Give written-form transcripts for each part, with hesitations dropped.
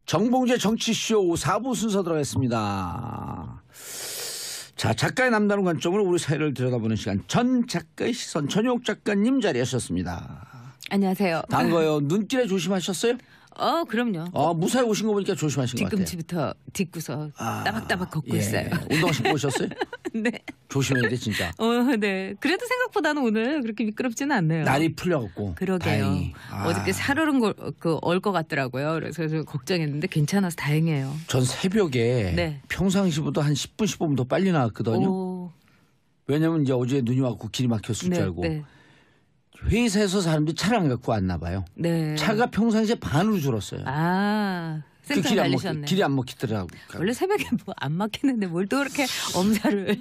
정봉재 정치쇼 4부 순서 들어가겠습니다. 자, 작가의 남다른 관점으로 우리 사회를 들여다보는 시간, 전 작가의 시선, 전효옥 작가님 자리하셨습니다. 안녕하세요. 반가워요. 눈길에 조심하셨어요? 그럼요. 무사히 오신 거 보니까 조심하신 것 같아요. 뒤꿈치부터 뒷구서 따박따박 걷고 있어요. 운동 신고 오셨어요? 네. 조심해야 돼 진짜. 네. 그래도 생각보다는 오늘 그렇게 미끄럽지는 않네요. 날이 풀려갖고. 그러게요. 다행히. 어저께 살얼음 올 것 같더라고요. 그래서 걱정했는데 괜찮아서 다행이에요. 전 새벽에 평상시보다 한 10분, 15분 더 빨리 나왔거든요. 왜냐면 이제 어제 눈이 왔고 길이 막혔을 줄 알고. 회사에서 사람들이 차를 안 갖고 왔나 봐요. 네. 차가 평상시에 반으로 줄었어요. 센터 달리셨네. 길이 안 먹히더라고요. 원래 새벽에 뭐 안 막히는데 뭘 또 그렇게 엄살을.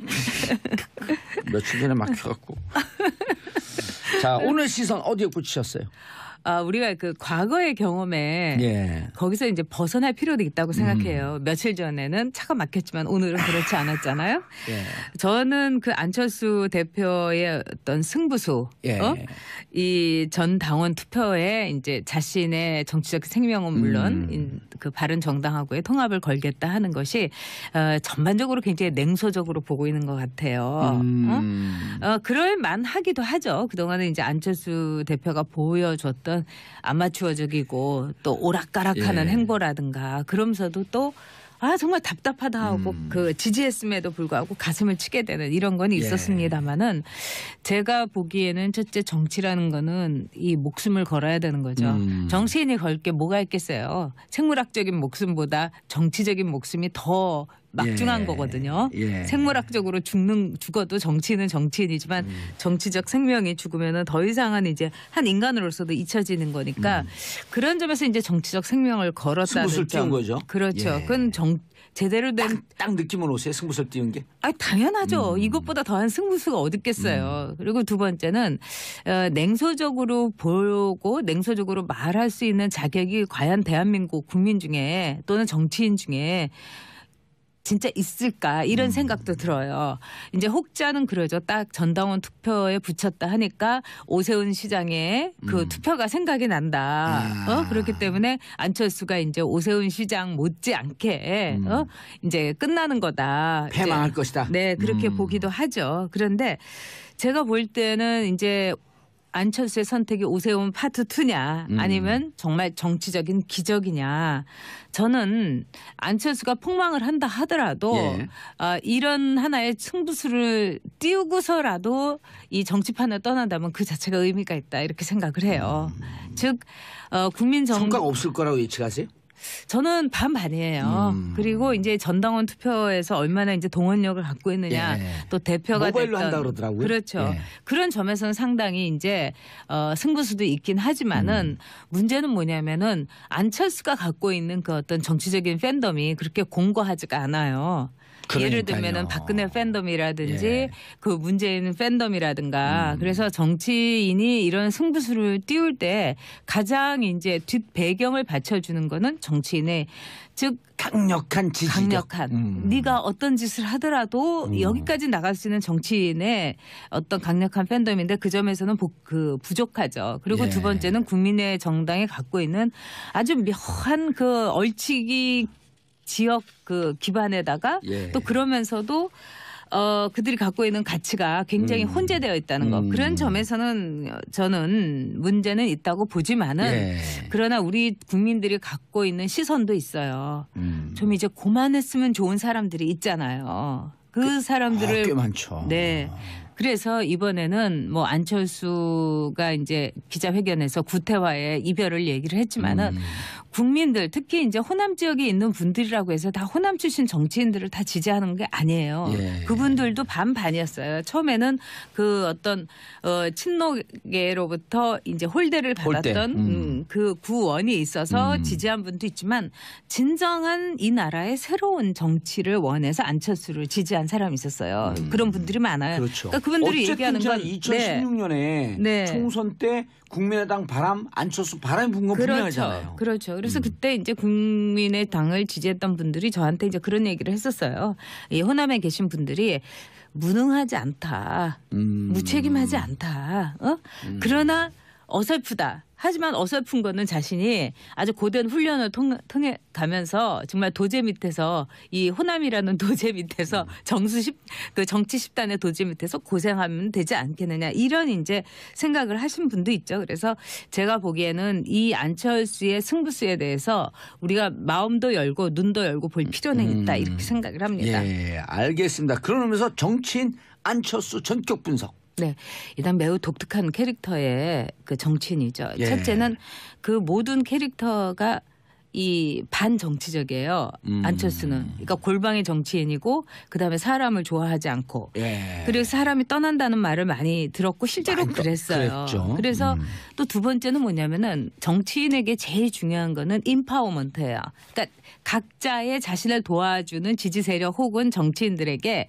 며칠 전에 막혀갖고. 자, 오늘 시선 어디에 꽂히셨어요? 우리가 그 과거의 경험에 거기서 이제 벗어날 필요도 있다고 생각해요. 며칠 전에는 차가 막혔지만 오늘은 그렇지 않았잖아요. 저는 그 안철수 대표의 어떤 승부수, 이 전 당원 투표에 이제 자신의 정치적 생명은 물론 그 바른 정당하고의 통합을 걸겠다 하는 것이 전반적으로 굉장히 냉소적으로 보고 있는 것 같아요. 그럴 만하기도 하죠. 그동안은 이제 안철수 대표가 보여줬던 아마추어적이고 또 오락가락하는 행보라든가 그러면서도 또 정말 답답하다 하고 그 지지했음에도 불구하고 가슴을 치게 되는 이런 건 있었습니다마는 제가 보기에는 첫째 정치라는 거는 이 목숨을 걸어야 되는 거죠. 정치인이 걸 게 뭐가 있겠어요. 생물학적인 목숨보다 정치적인 목숨이 더 막중한 거거든요. 생물학적으로 죽어도 정치인은 정치인이지만 정치적 생명이 죽으면 더 이상은 이제 한 인간으로서도 잊혀지는 거니까 그런 점에서 이제 정치적 생명을 걸었다는 승부수를 띄운 거죠. 그렇죠. 그건 제대로 된 딱 느낌은 오세요. 승부수를 띄운 게. 당연하죠. 이것보다 더한 승부수가 어디 있겠어요. 그리고 두 번째는 냉소적으로 보고 냉소적으로 말할 수 있는 자격이 과연 대한민국 국민 중에 또는 정치인 중에 진짜 있을까 이런 생각도 들어요. 이제 혹자는 그러죠. 딱 전당원 투표에 붙였다 하니까 오세훈 시장의 그 투표가 생각이 난다. 그렇기 때문에 안철수가 이제 오세훈 시장 못지않게 이제 끝나는 거다. 패망할 것이다. 네, 그렇게 보기도 하죠. 그런데 제가 볼 때는 이제 안철수의 선택이 오세훈 파트 2냐 아니면 정말 정치적인 기적이냐. 저는 안철수가 폭망을 한다 하더라도 이런 하나의 승부수를 띄우고서라도 이 정치판을 떠난다면 그 자체가 의미가 있다 이렇게 생각을 해요. 즉 성과가 없을 거라고 예측하세요? 저는 반반이에요. 그리고 이제 전당원 투표에서 얼마나 이제 동원력을 갖고 있느냐, 또 대표가 모바일로 한다 그러더라고요. 그렇죠. 그런 점에서는 상당히 이제 승부수도 있긴 하지만은 문제는 뭐냐면은 안철수가 갖고 있는 그 어떤 정치적인 팬덤이 그렇게 공고하지가 않아요. 예를 들면은 박근혜 팬덤이라든지 그 문재인 팬덤이라든가 그래서 정치인이 이런 승부수를 띄울 때 가장 이제 뒷 배경을 받쳐주는 거는 정치인의 즉 강력한 지지력. 네가 어떤 짓을 하더라도 여기까지 나갈 수 있는 정치인의 어떤 강력한 팬덤인데 그 점에서는 부족하죠. 그리고 두 번째는 국민의 정당이 갖고 있는 아주 묘한 그 얼치기 지역 그 기반에다가 또 그러면서도 그들이 갖고 있는 가치가 굉장히 혼재되어 있다는 거. 그런 점에서는 저는 문제는 있다고 보지만은 그러나 우리 국민들이 갖고 있는 시선도 있어요. 좀 이제 고만했으면 좋은 사람들이 있잖아요. 그 사람들을 꽤 많죠. 네. 그래서 이번에는 뭐 안철수가 이제 기자회견에서 구태와의 이별을 얘기를 했지만은 국민들 특히 이제 호남 지역에 있는 분들이라고 해서 다 호남 출신 정치인들을 다 지지하는 게 아니에요. 그분들도 반반이었어요. 처음에는 그 어떤 친노계로부터 이제 홀대를 받았던 그 구원이 있어서 지지한 분도 있지만 진정한 이 나라의 새로운 정치를 원해서 안철수를 지지한 사람이 있었어요. 그런 분들이 많아요. 그렇죠. 그러니까 그분들이 얘기하는 건 2016년에 총선 때 국민의당 바람, 안철수 바람이 분 건 분명하잖아요. 그렇죠. 그래서 그때 이제 국민의당을 지지했던 분들이 저한테 이제 그런 얘기를 했었어요. 이 호남에 계신 분들이 무능하지 않다, 무책임하지 않다. 그러나 어설프다. 하지만 어설픈 거는 자신이 아주 고된 훈련을 통해 가면서 정말 도제 밑에서 이 호남이라는 도제 밑에서 그 정치 집단의 도제 밑에서 고생하면 되지 않겠느냐 이런 이제 생각을 하신 분도 있죠. 그래서 제가 보기에는 이 안철수의 승부수에 대해서 우리가 마음도 열고 눈도 열고 볼 필요는 있다 이렇게 생각을 합니다. 예, 알겠습니다. 그러면서 정치인 안철수 전격 분석. 네. 일단 매우 독특한 캐릭터의 그 정치인이죠. 예. 첫째는 그 모든 캐릭터가 이 반정치적이에요. 안철수는. 그러니까 골방의 정치인이고 그다음에 사람을 좋아하지 않고 예. 그리고 사람이 떠난다는 말을 많이 들었고 실제로 그랬어요. 그랬죠. 그래서 또 두 번째는 뭐냐면은 정치인에게 제일 중요한 거는 인파워먼트예요. 그러니까 각자의 자신을 도와주는 지지 세력 혹은 정치인들에게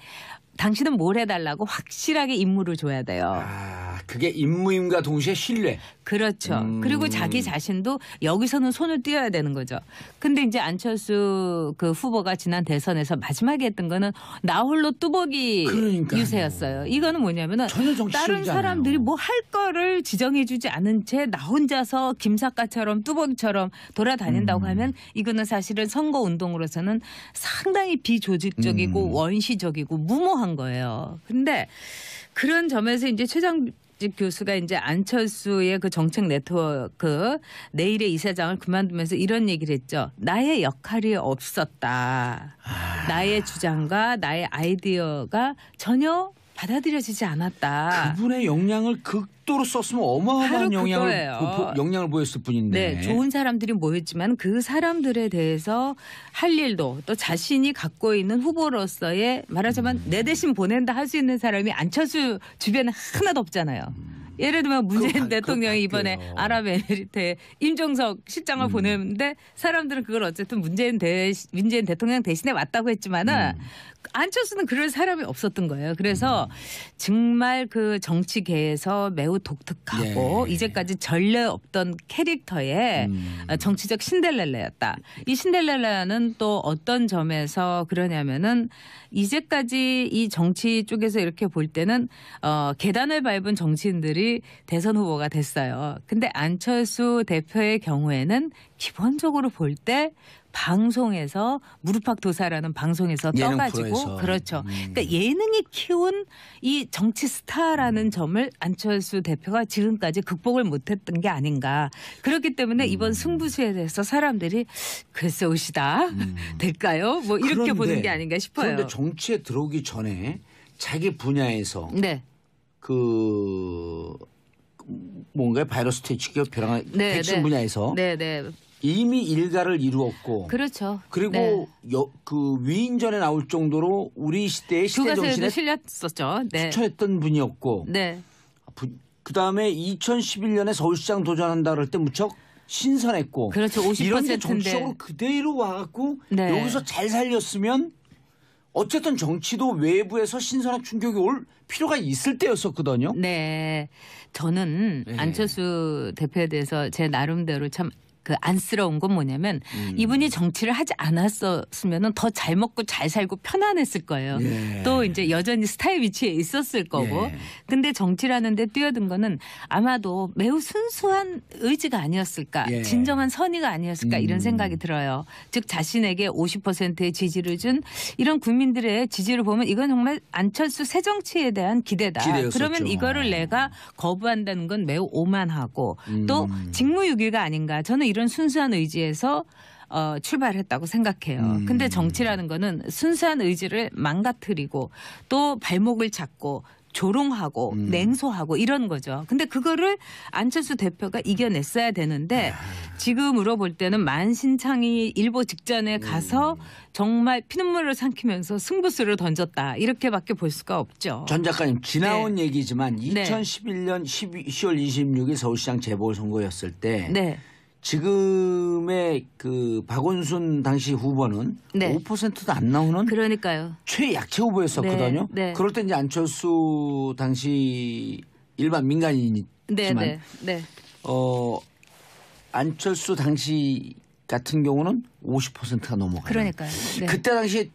당신은 뭘 해달라고 확실하게 임무를 줘야 돼요. 아, 그게 임무임과 동시에 신뢰. 그렇죠. 그리고 자기 자신도 여기서는 손을 띄어야 되는 거죠. 근데 이제 안철수 그 후보가 지난 대선에서 마지막에 했던 거는 나 홀로 뚜벅이 그러니까요. 유세였어요. 이거는 뭐냐면은 다른 사람들이 뭐 할 거를 지정해 주지 않은 채 나 혼자서 김사과처럼 뚜벅이처럼 돌아다닌다고 하면 이거는 사실은 선거 운동으로서는 상당히 비조직적이고 원시적이고 무모한 거예요. 근데 그런 점에서 이제 최장직 교수가 이제 안철수의 그 정책 네트워크 내일의 이사장을 그만두면서 이런 얘기를 했죠. 나의 역할이 없었다. 나의 주장과 나의 아이디어가 전혀 받아들여지지 않았다. 그분의 역량을 극도로 썼으면 어마어마한 역량을 보였을 뿐인데. 네, 좋은 사람들이 모였지만 그 사람들에 대해서 할 일도 또 자신이 갖고 있는 후보로서의 말하자면 내 대신 보낸다 할 수 있는 사람이 안철수 주변에 하나도 없잖아요. 예를 들면 문재인 대통령이 이번에 아랍에미리트에 임종석 실장을 보냈는데 사람들은 그걸 어쨌든 문재인 대통령 대신에 왔다고 했지만은 안철수는 그럴 사람이 없었던 거예요. 그래서 정말 그 정치계에서 매우 독특하고 이제까지 전례 없던 캐릭터의 정치적 신데렐라였다. 이 신데렐라는 또 어떤 점에서 그러냐면은 이제까지 이 정치 쪽에서 이렇게 볼 때는 계단을 밟은 정치인들이 대선 후보가 됐어요. 근데 안철수 대표의 경우에는 기본적으로 볼 때 방송에서 무릎팍도사라는 방송에서 떠가지고 그렇죠. 그러니까 예능이 키운 이 정치 스타라는 점을 안철수 대표가 지금까지 극복을 못했던 게 아닌가. 그렇기 때문에 이번 승부수에 대해서 사람들이 글쎄 오시다 될까요? 뭐 이렇게 보는 게 아닌가 싶어요. 그런데 정치에 들어오기 전에 자기 분야에서 그 뭔가 바이러스 퇴치기 벼랑 백신 분야에서 이미 일가를 이루었고, 그렇죠. 그리고 그 위인전에 나올 정도로 우리 시대의 시대 정신에 실렸었죠. 투철했던 분이었고, 그 다음에 2011년에 서울시장 도전한다 그럴 때 무척 신선했고, 그렇죠. 50%인데 이런 게 정치적으로 그대로 와갖고 여기서 잘 살렸으면 어쨌든 정치도 외부에서 신선한 충격이 올 필요가 있을 때였었거든요. 네, 저는 안철수 대표에 대해서 제 나름대로 참 그 안쓰러운 건 뭐냐면 이분이 정치를 하지 않았었으면 더 잘 먹고 잘 살고 편안했을 거예요. 또 이제 여전히 스타의 위치에 있었을 거고. 근데 정치라는 데 뛰어든 거는 아마도 매우 순수한 의지가 아니었을까. 진정한 선의가 아니었을까 이런 생각이 들어요. 즉 자신에게 50%의 지지를 준 이런 국민들의 지지를 보면 이건 정말 안철수 새 정치에 대한 기대다. 그러면 이거를 내가 거부한다는 건 매우 오만하고 또 직무유기가 아닌가. 저는 이런 순수한 의지에서 출발했다고 생각해요. 근데 정치라는 거는 순수한 의지를 망가뜨리고 또 발목을 잡고 조롱하고 냉소하고 이런 거죠. 근데 그거를 안철수 대표가 이겨냈어야 되는데 지금으로 볼 때는 만신창이 일보 직전에 가서 정말 피눈물을 삼키면서 승부수를 던졌다. 이렇게밖에 볼 수가 없죠. 전 작가님 지나온 얘기지만 2011년 10월 26일 서울시장 재보궐선거였을 때 지금의 그 박원순 당시 후보는 5%도 안 나오는 최약체 후보였었거든요. 그럴 때 이제 안철수 당시 일반 민간인이지만 안철수 당시 같은 경우는 50%가 넘어가요. 그때 당시에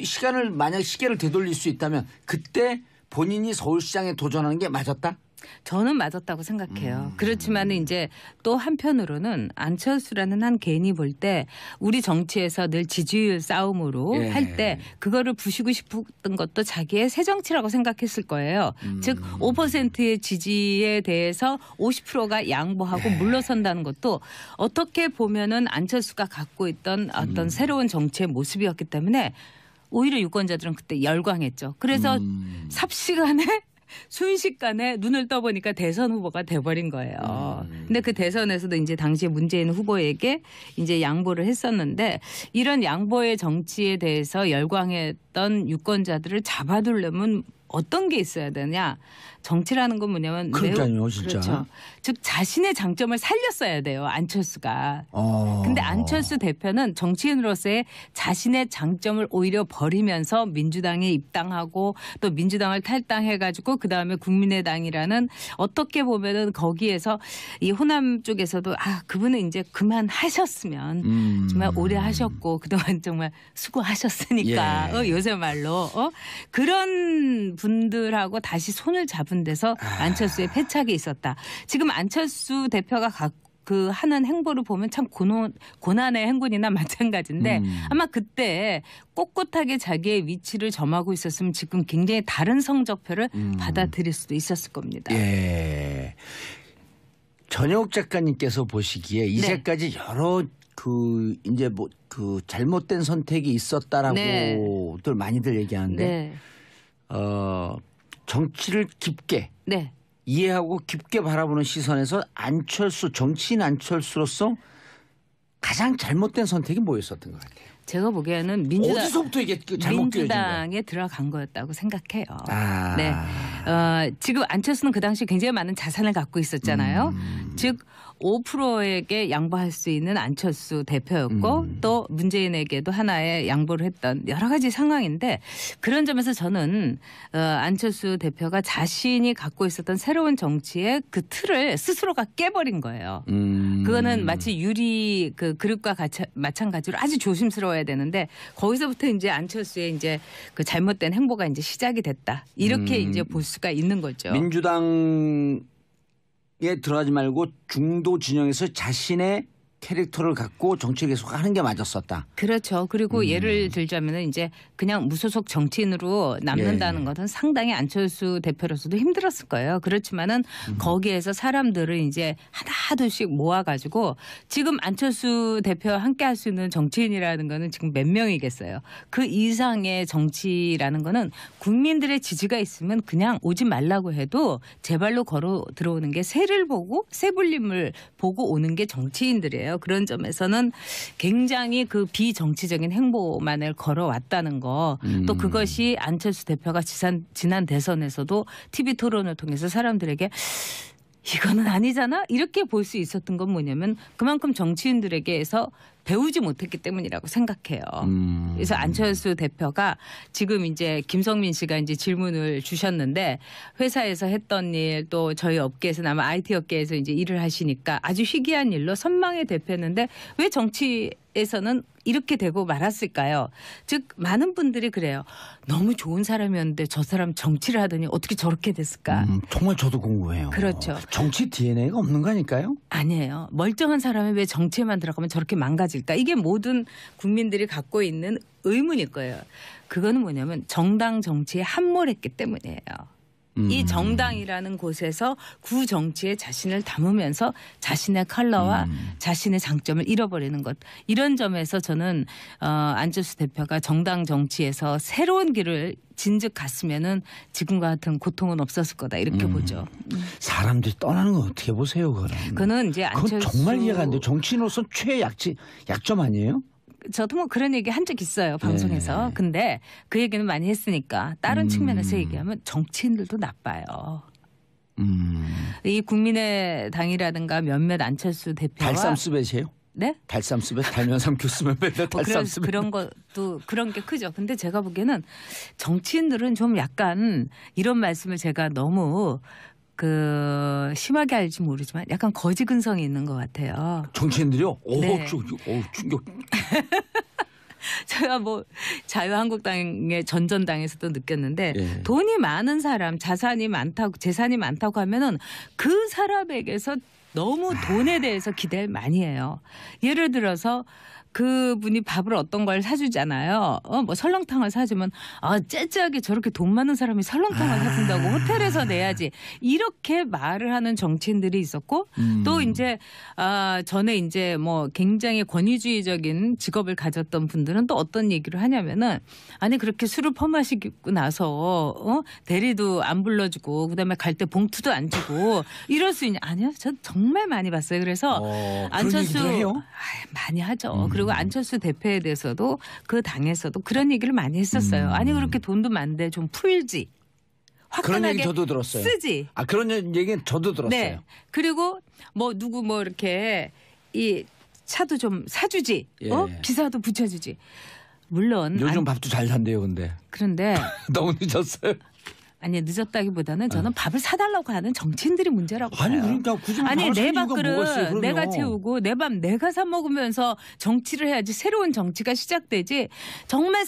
시계를 되돌릴 수 있다면 그때 본인이 서울시장에 도전하는 게 맞았다? 저는 맞았다고 생각해요. 그렇지만 이제 또 한편으로는 안철수라는 한 개인이 볼 때 우리 정치에서 늘 지지율 싸움으로 할 때 그거를 부수고 싶었던 것도 자기의 새 정치라고 생각했을 거예요. 즉 5%의 지지에 대해서 50%가 양보하고 물러선다는 것도 어떻게 보면은 안철수가 갖고 있던 어떤 새로운 정치의 모습이었기 때문에 오히려 유권자들은 그때 열광했죠. 그래서 삽시간에 순식간에 눈을 떠보니까 대선 후보가 돼버린 거예요. 근데 그 대선에서도 이제 당시에 문재인 후보에게 이제 양보를 했었는데 이런 양보의 정치에 대해서 열광했던 유권자들을 잡아두려면 어떤 게 있어야 되냐. 정치라는 건 뭐냐면 그러니까요, 진짜. 그렇죠. 즉 자신의 장점을 살렸어야 돼요. 안철수가. 근데 안철수 대표는 정치인으로서의 자신의 장점을 오히려 버리면서 민주당에 입당하고 또 민주당을 탈당해가지고 그다음에 국민의당이라는 어떻게 보면은 거기에서 이 호남 쪽에서도 그분은 이제 그만하셨으면 정말 오래 하셨고 그동안 정말 수고하셨으니까 요새 말로 그런 분들하고 다시 손을 잡은 데서 안철수의 패착이 있었다. 지금 안철수 대표가 하는 행보를 보면 참 고난의 행군이나 마찬가지인데 아마 그때 꼿꼿하게 자기의 위치를 점하고 있었으면 지금 굉장히 다른 성적표를 받아들일 수도 있었을 겁니다. 예. 전영욱 작가님께서 보시기에 이제까지 여러 이제 잘못된 선택이 있었다라고들 많이들 얘기하는데 정치를 깊게 이해하고 깊게 바라보는 시선에서 정치인 안철수로서 가장 잘못된 선택이 뭐였었던 것 같아요? 제가 보기에는 어디서부터 이게 잘못 민주당에 들어간 거였다고 생각해요. 네, 지금 안철수는 그 당시 굉장히 많은 자산을 갖고 있었잖아요. 즉 5%에게 양보할 수 있는 안철수 대표였고 또 문재인에게도 하나의 양보를 했던 여러 가지 상황인데 그런 점에서 저는 안철수 대표가 자신이 갖고 있었던 새로운 정치의 그 틀을 스스로가 깨버린 거예요. 그거는 마치 유리 그릇과 마찬가지로 아주 조심스러워야 되는데 거기서부터 이제 안철수의 이제 그 잘못된 행보가 이제 시작이 됐다. 이렇게 이제 볼 수가 있는 거죠. 민주당에 들어가지 말고 중도 진영에서 자신의 캐릭터를 갖고 정치 계속하는 게 맞았었다. 그렇죠. 그리고 예를 들자면 이제 그냥 무소속 정치인으로 남는다는 것은 상당히 안철수 대표로서도 힘들었을 거예요. 그렇지만은 거기에서 사람들을 이제 하나둘씩 모아가지고 지금 안철수 대표와 함께 할 수 있는 정치인이라는 거는 지금 몇 명이겠어요. 그 이상의 정치라는 거는 국민들의 지지가 있으면 그냥 오지 말라고 해도 제발로 걸어 들어오는 게 새를 보고 새불림을 보고 오는 게 정치인들이에요. 그런 점에서는 굉장히 그 비정치적인 행보만을 걸어왔다는 거. 또 그것이 안철수 대표가 지난 대선에서도 TV 토론을 통해서 사람들에게 이거는 아니잖아? 이렇게 볼 수 있었던 건 뭐냐면 그만큼 정치인들에게서 배우지 못했기 때문이라고 생각해요. 그래서 안철수 대표가 지금 이제 김성민 씨가 이제 질문을 주셨는데 회사에서 했던 일 또 저희 업계에서 아마 IT 업계에서 이제 일을 하시니까 아주 희귀한 일로 선망의 대표였는데 왜 정치에서는 이렇게 되고 말았을까요? 즉 많은 분들이 그래요. 너무 좋은 사람이었는데 저 사람 정치를 하더니 어떻게 저렇게 됐을까? 정말 저도 궁금해요. 그렇죠. 정치 DNA가 없는 거 아닐까요? 아니에요. 멀쩡한 사람이 왜 정치에만 들어가면 저렇게 망가질까? 이게 모든 국민들이 갖고 있는 의문일 거예요. 그거는 뭐냐면 정당 정치에 함몰했기 때문이에요. 이 정당이라는 곳에서 구 정치에 자신을 담으면서 자신의 컬러와 자신의 장점을 잃어버리는 것. 이런 점에서 저는 안철수 대표가 정당 정치에서 새로운 길을 진즉 갔으면은 지금과 같은 고통은 없었을 거다 이렇게 보죠. 사람들이 떠나는 건 어떻게 보세요, 그거는? 그거는 이제 안철수. 그건 정말 이해가 안 돼요. 정치인으로서 약점 아니에요? 저도 뭐 그런 얘기 한 적 있어요 방송에서. 네. 근데 그 얘기는 많이 했으니까 다른 측면에서 얘기하면 정치인들도 나빠요. 이 국민의당이라든가 몇몇 안철수 대표와 달쌈스벳이에요? 네? 달쌈스벳 달면 삼큐 쓰면 맨날 달쌈스벳. 그런 것도 그런 게 크죠. 근데 제가 보기에는 정치인들은 좀 약간 이런 말씀을 제가 너무 심하게 알지 모르지만 약간 거지 근성이 있는 것 같아요. 정치인들이요? 네. 충격. 제가 뭐 자유한국당의 전전당에서도 느꼈는데 예. 돈이 많은 사람, 재산이 많다고 하면은 그 사람에게서 너무 돈에 대해서 기대를 많이 해요. 예를 들어서 그분이 밥을 어떤 걸 사주잖아요. 뭐 설렁탕을 사주면 째째하게 저렇게 돈 많은 사람이 설렁탕을 사준다고 호텔에서 내야지 이렇게 말을 하는 정치인들이 있었고 또 이제 전에 이제 뭐 굉장히 권위주의적인 직업을 가졌던 분들은 또 어떤 얘기를 하냐면은 아니 그렇게 술을 퍼마시고 나서 대리도 안 불러주고 그다음에 갈 때 봉투도 안 주고 이럴 수 있냐? 아니요, 전 정말 많이 봤어요. 그래서 안철수 많이 하죠. 그리고 안철수 대표에 대해서도 그 당에서도 그런 얘기를 많이 했었어요. 아니 그렇게 돈도 많은데 좀 풀지. 그런 얘기 저도 들었어요. 쓰지. 그런 얘기는 저도 들었어요. 네. 그리고 뭐 누구 뭐 이렇게 이 차도 좀 사주지. 예. 기사도 붙여주지. 물론 요즘 밥도 잘 산대요, 근데. 그런데 너무 늦었어요. 아니 늦었다기보다는 저는 밥을 사달라고 하는 정치인들이 문제라고 봐요. 아니 그러니까 굳이 내 밥그릇 내가 채우고 내 밥 내가 사 먹으면서 정치를 해야지 새로운 정치가 시작되지. 정말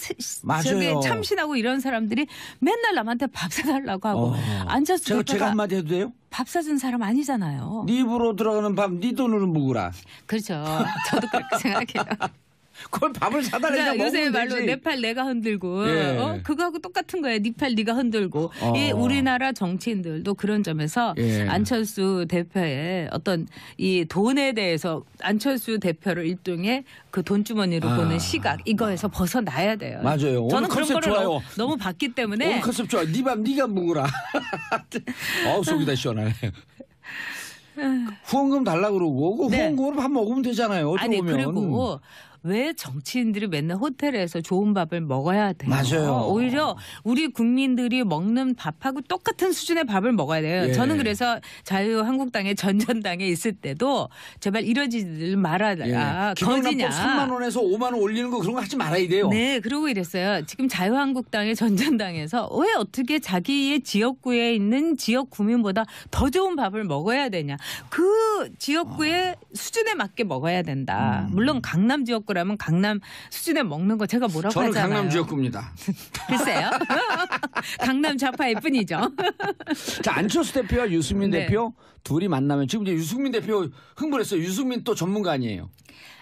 저기 참신하고 이런 사람들이 맨날 남한테 밥 사달라고 하고 안철수 대표가 제가 한마디 해도 돼요? 밥 사준 사람 아니잖아요. 네 입으로 들어가는 밥 네 돈으로 먹으라. 그렇죠. 저도 그렇게 생각해요. 그걸 밥을 사달라니까 그러니까 먹으면 요새 말로 되지. 내 팔 내가 흔들고 예. 그거하고 똑같은 거예요. 네 팔 네가 흔들고 이 우리나라 정치인들도 그런 점에서 안철수 대표의 어떤 이 돈에 대해서 안철수 대표를 일종의 그 돈주머니로 보는 시각 이거에서 벗어나야 돼요. 맞아요. 저는 오늘 컨셉 그런 거를 좋아요. 너무 봤기 때문에 오늘 컨셉 좋아. 네 밥 네가 먹으라. 속이 다 시원하네. 후원금 달라고 그러고 후원금으로 밥 먹으면 되잖아요. 아니 보면. 그리고 왜 정치인들이 맨날 호텔에서 좋은 밥을 먹어야 돼요? 맞아요. 오히려 우리 국민들이 먹는 밥하고 똑같은 수준의 밥을 먹어야 돼요. 예. 저는 그래서 자유한국당의 전전당에 있을 때도 제발 이러지들 말아라. 거지냐. 3만 원에서 5만 원 올리는 거 그런 거 하지 말아야 돼요. 네. 그러고 이랬어요. 지금 자유한국당의 전전당에서 왜 어떻게 자기의 지역구에 있는 지역 구민보다 더 좋은 밥을 먹어야 되냐. 그 지역구의 수준에 맞게 먹어야 된다. 물론 강남 지역구 라면 강남 수준에 먹는 거 제가 뭐라고 저는 하잖아요. 강남 지역구입니다. 글쎄요. 강남 좌파일 뿐이죠. 자, 안철수 대표와 유승민 대표 둘이 만나면 지금 이제 유승민 대표 흥분했어요. 유승민 또 전문가 아니에요.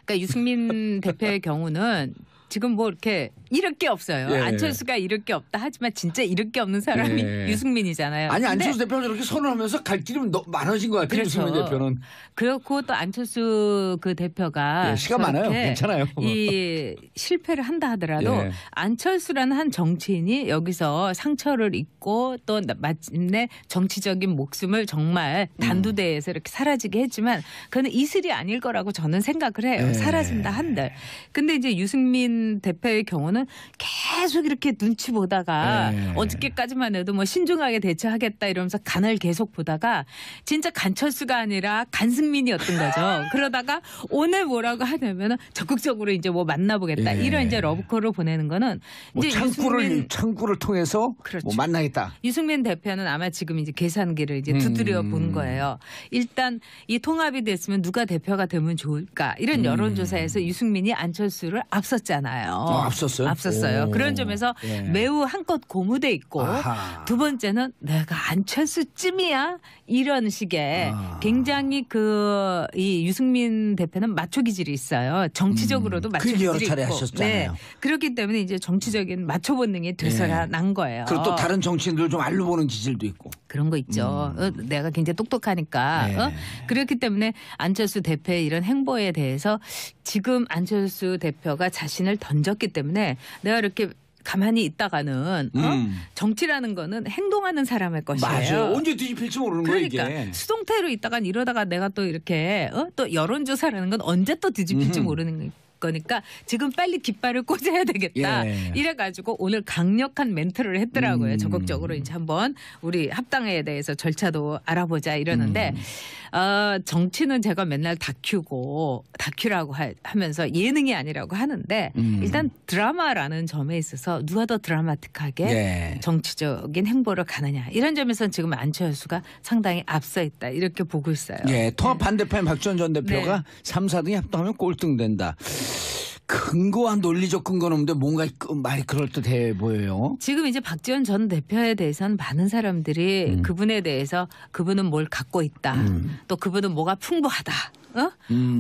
그러니까 유승민 대표의 경우는 지금 뭐 이렇게 잃을 게 없어요. 예. 안철수가 잃을 게 없다 하지만 진짜 잃을 게 없는 사람이 유승민이잖아요. 아니 안철수 대표가 저렇게 선언하면서 갈 길이 많아진 것 같아요. 그렇죠. 유승민 대표는. 그렇고 또 안철수 그 대표가 시간 많아요. 괜찮아요. 이 실패를 한다 하더라도 안철수라는 한 정치인이 여기서 상처를 입고 또 마침내 정치적인 목숨을 정말 단두대에서 이렇게 사라지게 했지만 그는 이슬이 아닐 거라고 저는 생각을 해요. 사라진다 한들. 근데 이제 유승민 대표의 경우는 계속 이렇게 눈치 보다가 어저께까지만 해도 뭐 신중하게 대처하겠다 이러면서 간을 계속 보다가 진짜 간철수가 아니라 간승민이었던 거죠. 그러다가 오늘 뭐라고 하냐면 적극적으로 이제 뭐 만나보겠다 이런 이제 러브콜을 보내는 거는 뭐 이제 창구를 통해서 그렇죠. 뭐 만나겠다. 유승민 대표는 아마 지금 이제 계산기를 이제 두드려 본 거예요. 일단 이 통합이 됐으면 누가 대표가 되면 좋을까 이런 여론조사에서 유승민이 안철수를 앞섰잖아요. 앞섰어요. 그런 점에서 매우 한껏 고무돼 있고 두 번째는 내가 안철수쯤이야 이런 식의 굉장히 이 유승민 대표는 마초 기질이 있어요. 정치적으로도 마초 기질이 여러 차례 있고. 하셨잖아요. 그렇기 때문에 이제 정치적인 마초 본능이 되살아난 거예요. 그리고 또 다른 정치인들 좀 알로 보는 기질도 있고. 그런 거 있죠. 내가 굉장히 똑똑하니까. 그렇기 때문에 안철수 대표의 이런 행보에 대해서 지금 안철수 대표가 자신을 던졌기 때문에 내가 이렇게 가만히 있다가는 정치라는 거는 행동하는 사람의 것이에요. 맞아요. 언제 뒤집힐지 모르는 거예요. 그러니까 수동태로 있다간 이러다가 내가 또 이렇게 또 여론조사라는 건 언제 또 뒤집힐지 모르는 거니까 지금 빨리 깃발을 꽂아야 되겠다. 이래가지고 오늘 강력한 멘트를 했더라고요. 적극적으로 이제 한번 우리 합당에 대해서 절차도 알아보자 이러는데 정치는 제가 맨날 다큐라고 하면서 예능이 아니라고 하는데 일단 드라마라는 점에 있어서 누가 더 드라마틱하게 정치적인 행보를 가느냐 이런 점에서는 지금 안철수가 상당히 앞서 있다 이렇게 보고 있어요. 통합 반대파인 박지원 전 대표가 3, 4등이 합당하면 꼴등 된다. 근거한 논리적 근거는 없는데 뭔가 말이 그럴듯해 보여요. 지금 이제 박지원 전 대표에 대해서는 많은 사람들이 그분에 대해서 그분은 뭘 갖고 있다. 또 그분은 뭐가 풍부하다.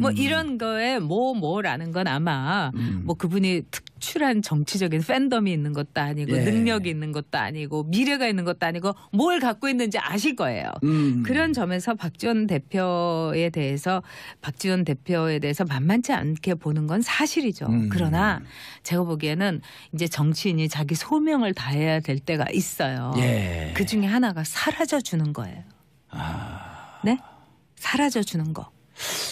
뭐 이런 거에 뭐라는 건 아마 뭐 그분이 특출한 정치적인 팬덤이 있는 것도 아니고 능력이 있는 것도 아니고 미래가 있는 것도 아니고 뭘 갖고 있는지 아실 거예요. 그런 점에서 박지원 대표에 대해서 만만치 않게 보는 건 사실이죠. 그러나 제가 보기에는 이제 정치인이 자기 소명을 다해야 될 때가 있어요. 그 중에 하나가 사라져 주는 거예요. 네? 사라져 주는 거.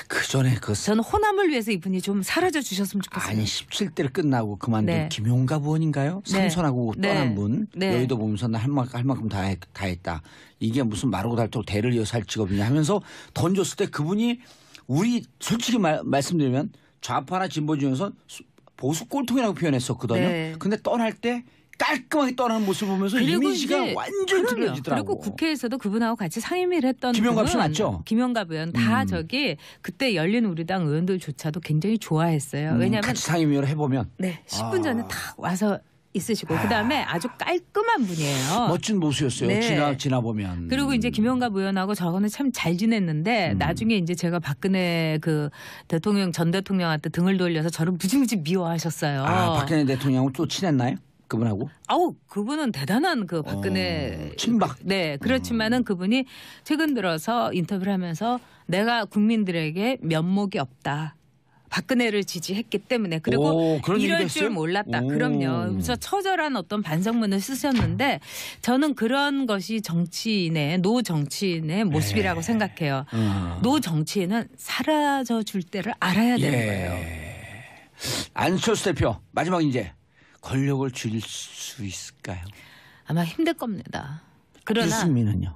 그 전에 저는 호남을 위해서 이분이 좀 사라져 주셨으면 좋겠어요. 아니 17대를 끝나고 그만둔 김용갑 의원인가요? 삼선하고 떠난 분. 여의도 보면서 나 할 만큼 다 했다. 이게 무슨 마르고 닳도록 대를 이어서 할 직업이냐 하면서 던졌을 때 그분이 우리 솔직히 말씀드리면 좌파나 진보 중에서 보수 꼴통이라고 표현했었거든요. 근데 떠날 때 깔끔하게 떠나는 모습을 보면서 이미지가 완전히 틀려지더라고. 그리고 국회에서도 그분하고 같이 상임위를 했던 김용갑 씨 맞죠? 김용갑 의원 다 그때 열린우리당 의원들조차도 굉장히 좋아했어요. 왜냐하면 같이 상임위를 해보면 10분 전에 딱 와서 있으시고 그다음에 아주 깔끔한 분이에요. 멋진 모습이었어요. 지나보면. 그리고 이제 김용갑 의원하고 저거는 참 잘 지냈는데 나중에 이제 제가 박근혜 전 대통령한테 등을 돌려서 저를 무지무지 미워하셨어요. 박근혜 대통령하고 또 친했나요? 그분하고? 그분은 대단한 박근혜 친박. 그렇지만은 그분이 최근 들어서 인터뷰를 하면서 내가 국민들에게 면목이 없다. 박근혜를 지지했기 때문에 그리고 이럴 줄 몰랐다. 그럼요. 그래서 처절한 어떤 반성문을 쓰셨는데 저는 그런 것이 노 정치인의 모습이라고 생각해요. 노 정치인은 사라져 줄 때를 알아야 되는 거예요. 안철수 대표 마지막 이제. 권력을 줄일 수 있을까요? 아마 힘들 겁니다. 그러나 유승민은요?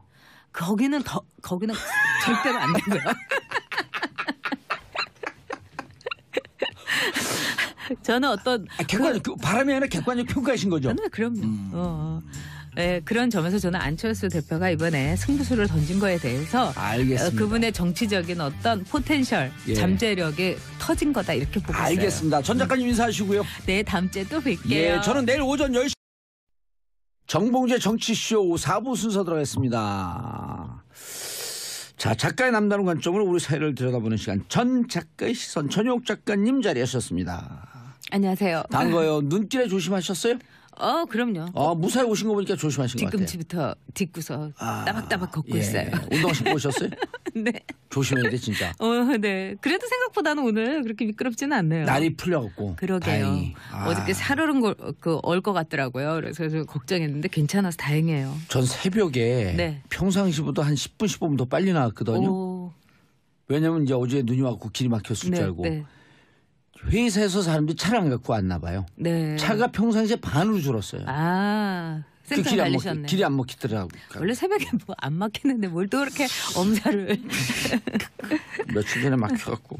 거기는 절대로 안 되고요. 저는 바람이 아니라 객관적 평가이신 거죠? 그럼요. 그런 점에서 저는 안철수 대표가 이번에 승부수를 던진 거에 대해서 그분의 정치적인 어떤 포텐셜, 잠재력이 터진 거다 이렇게 보고 있어요. 알겠습니다. 전 작가님 인사하시고요. 네, 다음 주에 또 뵐게요. 저는 내일 오전 10시 정봉재 정치쇼 4부 순서 들어가겠습니다. 자, 작가의 남다른 관점으로 우리 사회를 들여다보는 시간 전 작가의 시선 전효옥 작가님 자리하셨습니다. 안녕하세요. 반가워요. 눈길에 조심하셨어요? 그럼요. 무사히 오신 거 보니까 조심하신 것 같아요. 뒤꿈치부터 뒷구서 따박따박 걷고 있어요. 운동화 신고 오셨어요? 네. 조심해야 돼 진짜. 네. 그래도 생각보다는 오늘 그렇게 미끄럽지는 않네요. 날이 풀려갖고. 그러게요. 어저께 살얼은 얼 것 같더라고요. 그래서 좀 걱정했는데 괜찮아서 다행이에요. 전 새벽에 평상시보다 한 10분 15분 더 빨리 나왔거든요. 왜냐면 이제 어제 눈이 왔고 길이 막혔을 줄 알고. 회사에서 사람들이 차를 안 갖고 왔나 봐요. 차가 평상시에 반으로 줄었어요. 생선 달리셨네. 길이 안 막히더라고. 원래 새벽에 뭐 안 막히는데 뭘 또 그렇게 엄살을. 며칠 전에 막혀갖고.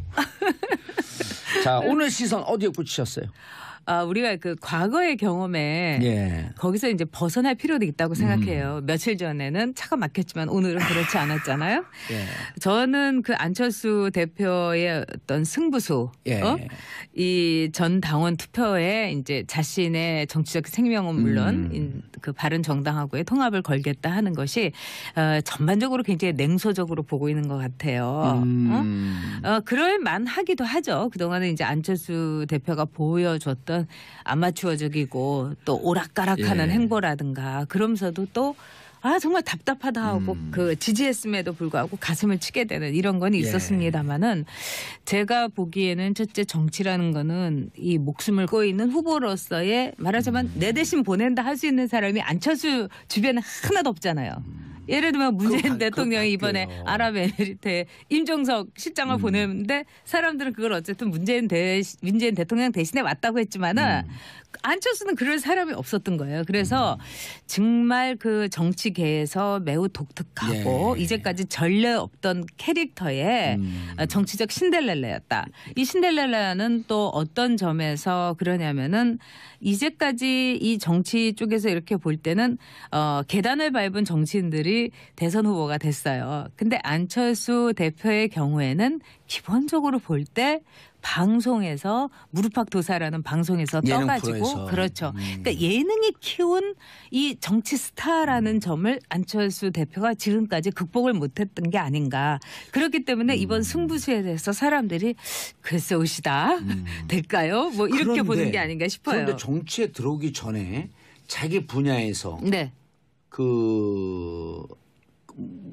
자, 오늘 시선 어디에 꽂히셨어요? 우리가 과거의 경험에 거기서 이제 벗어날 필요도 있다고 생각해요. 며칠 전에는 차가 막혔지만 오늘은 그렇지 않았잖아요. 저는 안철수 대표의 어떤 승부수, 이 전 당원 투표에 이제 자신의 정치적 생명은 물론 바른 정당하고의 통합을 걸겠다 하는 것이 전반적으로 굉장히 냉소적으로 보고 있는 것 같아요. 그럴 만하기도 하죠. 그동안에 이제 안철수 대표가 보여줬던 아마추어적이고 또 오락가락하는 행보라든가 그러면서도 또 정말 답답하다 하고 지지했음에도 불구하고 가슴을 치게 되는 이런 건 있었습니다마는 제가 보기에는 첫째 정치라는 거는 이 목숨을 꺼 있는 후보로서의 말하자면 내 대신 보낸다 할 수 있는 사람이 안철수 주변에 하나도 없잖아요. 예를 들면 문재인 대통령이 이번에 아랍에미리트에 임종석 실장을 보냈는데 사람들은 그걸 어쨌든 문재인 대통령 대신에 왔다고 했지만은 안철수는 그럴 사람이 없었던 거예요. 그래서 정말 정치계에서 매우 독특하고 이제까지 전례 없던 캐릭터의 정치적 신데렐라였다. 이 신데렐라는 또 어떤 점에서 그러냐면은 이제까지 이 정치 쪽에서 이렇게 볼 때는 계단을 밟은 정치인들이 대선 후보가 됐어요. 근데 안철수 대표의 경우에는 기본적으로 볼 때 방송에서 무릎팍도사라는 방송에서 떠가지고 프로에서. 그렇죠. 그러니까 예능이 키운 이 정치 스타라는 점을 안철수 대표가 지금까지 극복을 못했던 게 아닌가. 그렇기 때문에 이번 승부수에 대해서 사람들이 글쎄 옷이다 될까요? 뭐 이렇게 보는 게 아닌가 싶어요. 그런데 정치에 들어오기 전에 자기 분야에서 네.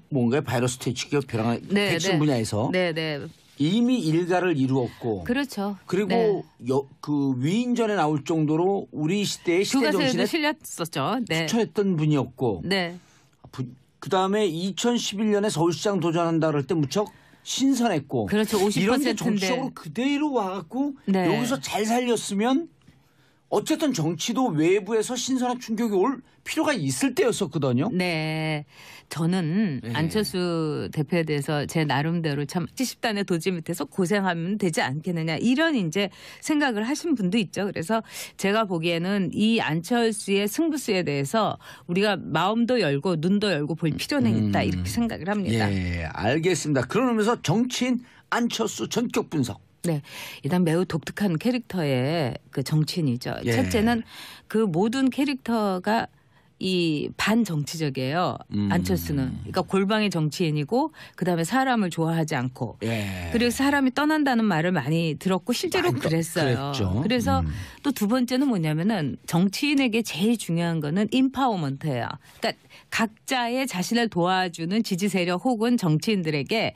뭔가 바이러스 퇴치기업 벼랑 네, 백신 네. 분야에서 네, 네. 이미 일가를 이루었고 그렇죠. 그리고 네. 그 위인전에 나올 정도로 우리 시대의 시대 정신에 실렸었죠. 네. 추천했던 분이었고 네. 그다음에 2011년에 서울시장 도전한다 그럴 때 무척 신선했고 그렇죠. 50%인데 이런데 정치적으로 그대로 와갖고 네. 여기서 잘 살렸으면 어쨌든 정치도 외부에서 신선한 충격이 올 필요가 있을 때였었거든요. 네. 저는 네. 안철수 대표에 대해서 제 나름대로 참 70단의 도지 밑에서 고생하면 되지 않겠느냐 이런 이제 생각을 하신 분도 있죠. 그래서 제가 보기에는 이 안철수의 승부수에 대해서 우리가 마음도 열고 눈도 열고 볼 필요는 있다 이렇게 생각을 합니다. 예, 알겠습니다. 그러면서 정치인 안철수 전격 분석. 네. 일단 매우 독특한 캐릭터의 그 정치인이죠. 예. 첫째는 그 모든 캐릭터가 이 반정치적이에요. 안철수는. 그러니까 골방의 정치인이고 그다음에 사람을 좋아하지 않고 예. 그리고 사람이 떠난다는 말을 많이 들었고 실제로 많이 그랬어요. 그랬죠. 그래서 또 두 번째는 뭐냐면은 정치인에게 제일 중요한 거는 인파워먼트예요. 그러니까 각자의 자신을 도와주는 지지 세력 혹은 정치인들에게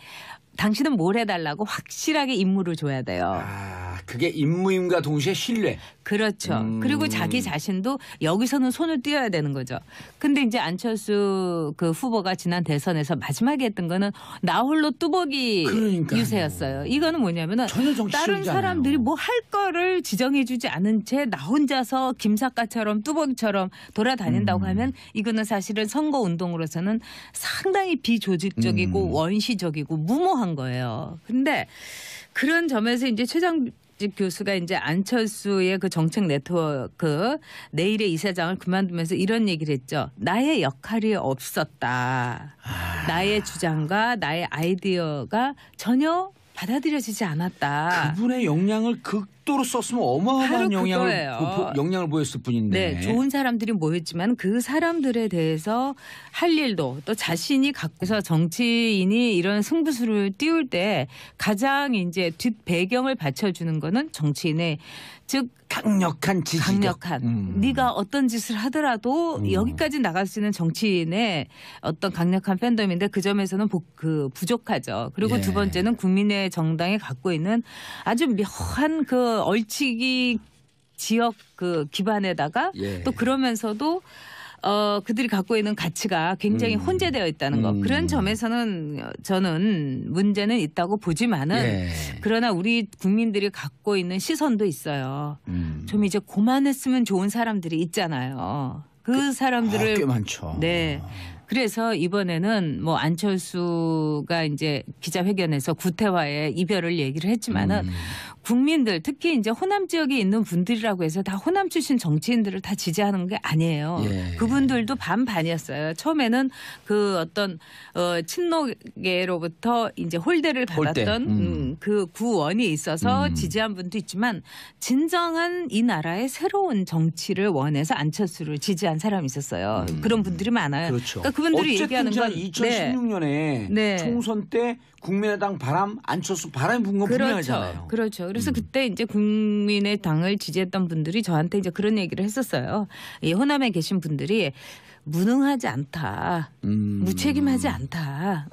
당신은 뭘 해달라고 확실하게 임무를 줘야 돼요. 아, 그게 임무임과 동시에 신뢰. 그렇죠. 그리고 자기 자신도 여기서는 손을 띄어야 되는 거죠. 근데 이제 안철수 그 후보가 지난 대선에서 마지막에 했던 거는 나 홀로 뚜벅이 그러니까요. 유세였어요. 이거는 뭐냐면은 전혀 정치적이지 다른 사람들이 않아요. 뭐 할 거를 지정해주지 않은 채 나 혼자서 김삿갓처럼 뚜벅이처럼 돌아다닌다고 하면 이거는 사실은 선거운동으로서는 상당히 비조직적이고 원시적이고 무모한 거예요. 근데 그런 점에서 이제 최장집 교수가 이제 안철수의 그 정책 네트워크 내일의 이사장을 그만두면서 이런 얘기를 했죠. 나의 역할이 없었다. 나의 주장과 나의 아이디어가 전혀 받아들여지지 않았다. 그분의 역량을 극도로 썼으면 어마어마한 바로 영향을 보였을 뿐인데. 네, 좋은 사람들이 모였지만 그 사람들에 대해서 할 일도 또 자신이 갖고서 정치인이 이런 승부수를 띄울 때 가장 이제 뒷 배경을 받쳐주는 거는 정치인의 즉 강력한 지지력. 강력한 네가 어떤 짓을 하더라도 여기까지 나갈 수 있는 정치인의 어떤 강력한 팬덤인데 그 점에서는 부족하죠. 그리고 예. 두 번째는 국민의 정당이 갖고 있는 아주 묘한 그 얼치기 지역 그 기반에다가 예. 또 그러면서도 그들이 갖고 있는 가치가 굉장히 혼재되어 있다는 것. 그런 점에서는 저는 문제는 있다고 보지만은 예. 그러나 우리 국민들이 갖고 있는 시선도 있어요. 좀 이제 고만했으면 좋은 사람들이 있잖아요. 그 사람들을 꽤 많죠. 네. 그래서 이번에는 뭐 안철수가 이제 기자회견에서 구태와의 이별을 얘기를 했지만은 국민들 특히 이제 호남 지역에 있는 분들이라고 해서 다 호남 출신 정치인들을 다 지지하는 게 아니에요. 예. 그분들도 반반이었어요. 처음에는 그 어떤 친노계로부터 이제 홀대를 받았던 그 구원이 있어서 지지한 분도 있지만 진정한 이 나라의 새로운 정치를 원해서 안철수를 지지한 사람이 있었어요. 그런 분들이 많아요. 그렇죠. 그러니까 그분들이 어쨌든 얘기하는 건 2016년에 네. 총선 때 국민의당 바람, 안철수 바람이 분 건 분명하잖아요. 그렇죠. 그래서 그때 이제 국민의당을 지지했던 분들이 저한테 이제 그런 얘기를 했었어요. 이 호남에 계신 분들이 무능하지 않다, 무책임하지 않다.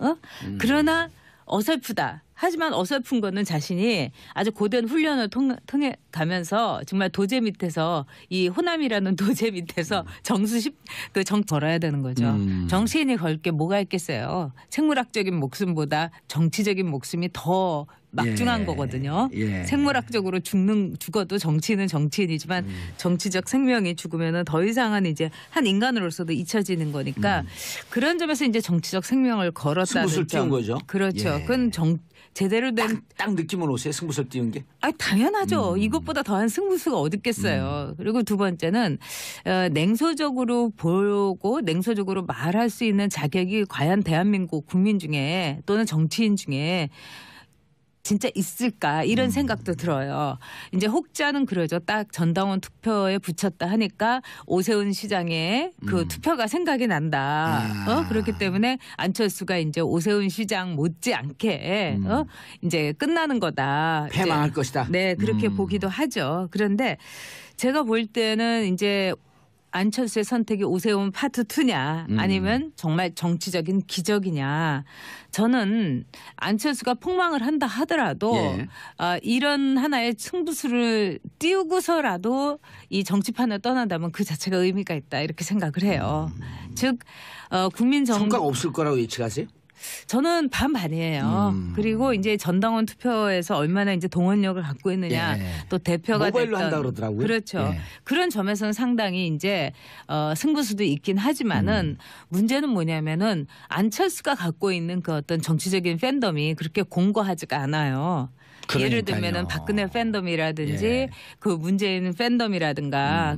그러나 어설프다. 하지만 어설픈 거는 자신이 아주 고된 훈련을 통해 가면서 정말 도제 밑에서 이 호남이라는 도제 밑에서 정 걸어야 되는 거죠. 정치인이 걸 게 뭐가 있겠어요. 생물학적인 목숨보다 정치적인 목숨이 더 막중한 거거든요. 예. 생물학적으로 죽어도 정치인은 정치인이지만 정치적 생명이 죽으면은 더 이상은 이제 한 인간으로서도 잊혀지는 거니까 그런 점에서 이제 정치적 생명을 걸었다는 승부수를 띄운 거죠. 그렇죠. 예. 그건 제대로 된 딱 느낌을 오세요. 승부수를 띄운 게. 당연하죠. 이것보다 더한 승부수가 어디 있겠어요. 그리고 두 번째는 냉소적으로 보고 냉소적으로 말할 수 있는 자격이 과연 대한민국 국민 중에 또는 정치인 중에 진짜 있을까 이런 생각도 들어요. 이제 혹자는 그러죠. 딱 전당원 투표에 붙였다 하니까 오세훈 시장의 그 투표가 생각이 난다. 그렇기 때문에 안철수가 이제 오세훈 시장 못지않게 이제 끝나는 거다. 패망할 것이다. 네, 그렇게 보기도 하죠. 그런데 제가 볼 때는 이제 안철수의 선택이 오세훈 파트 2냐 아니면 정말 정치적인 기적이냐. 저는 안철수가 폭망을 한다 하더라도 이런 하나의 승부수를 띄우고서라도 이 정치판을 떠난다면 그 자체가 의미가 있다 이렇게 생각을 해요. 즉 국민 성과가 없을 거라고 예측하세요? 저는 반반이에요. 그리고 이제 전당원 투표에서 얼마나 이제 동원력을 갖고 있느냐, 또 대표가 모바일로 됐던 한다 그러더라고요. 그렇죠. 그런 점에서는 상당히 이제 승부수도 있긴 하지만은 문제는 뭐냐면은 안철수가 갖고 있는 그 어떤 정치적인 팬덤이 그렇게 공고하지가 않아요. 그러니까요. 예를 들면은 박근혜 팬덤이라든지 그 문재인 팬덤이라든가.